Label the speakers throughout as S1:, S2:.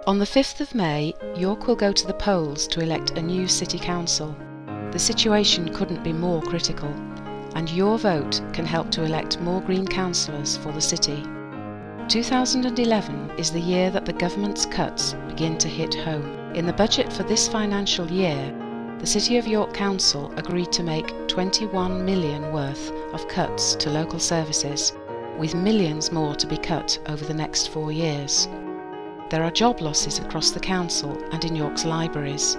S1: On the 5th of May, York will go to the polls to elect a new City Council. The situation couldn't be more critical, and your vote can help to elect more Green councillors for the city. 2011 is the year that the government's cuts begin to hit home. In the budget for this financial year, the City of York Council agreed to make 21 million worth of cuts to local services, with millions more to be cut over the next 4 years. There are job losses across the council and in York's libraries,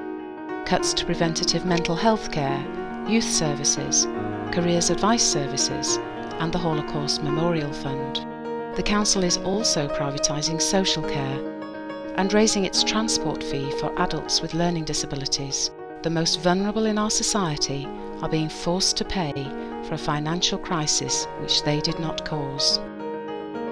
S1: cuts to preventative mental health care, youth services, careers advice services and the Holocaust Memorial Fund. The council is also privatising social care and raising its transport fee for adults with learning disabilities. The most vulnerable in our society are being forced to pay for a financial crisis which they did not cause.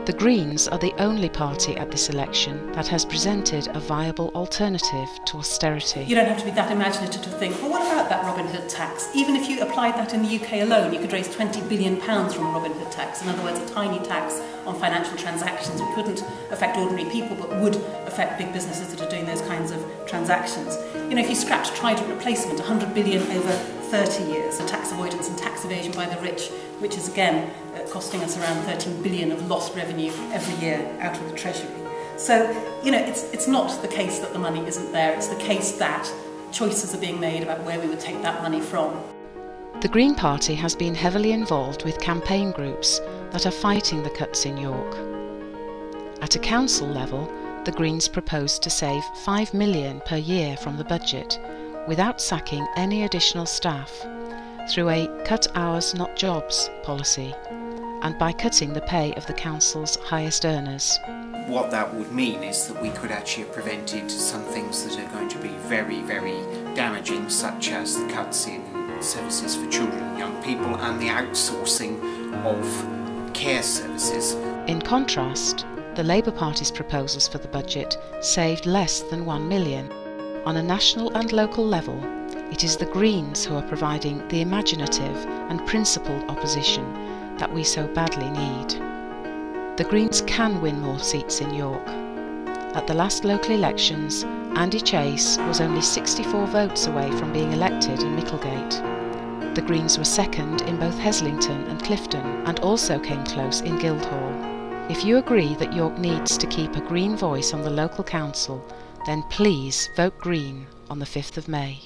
S1: The Greens are the only party at this election that has presented a viable alternative to austerity.
S2: You don't have to be that imaginative to think, well, what about that Robin Hood tax? Even if you applied that in the UK alone, you could raise £20 billion from a Robin Hood tax. In other words, a tiny tax on financial transactions which wouldn't affect ordinary people but would affect big businesses that are doing those kinds of transactions. You know, if you scrapped Trident replacement, 100 billion over 30 years, the tax avoidance and tax evasion by the rich, which is again costing us around 13 billion of lost revenue every year out of the Treasury. So, you know, it's not the case that the money isn't there, it's the case that choices are being made about where we would take that money from.
S1: The Green Party has been heavily involved with campaign groups that are fighting the cuts in York. At a council level, the Greens propose to save £5 million per year from the budget, without sacking any additional staff, through a cut hours not jobs policy, and by cutting the pay of the council's highest earners.
S3: What that would mean is that we could actually have prevented some things that are going to be very, very damaging, such as the cuts in services for children and young people and the outsourcing of care services.
S1: In contrast, the Labour Party's proposals for the budget saved less than £1 million. On a national and local level, it is the Greens who are providing the imaginative and principled opposition that we so badly need. The Greens can win more seats in York. At the last local elections, Andy Chase was only 64 votes away from being elected in Micklegate. The Greens were second in both Heslington and Clifton, and also came close in Guildhall. If you agree that York needs to keep a Green voice on the local council, then please vote Green on the 5th of May.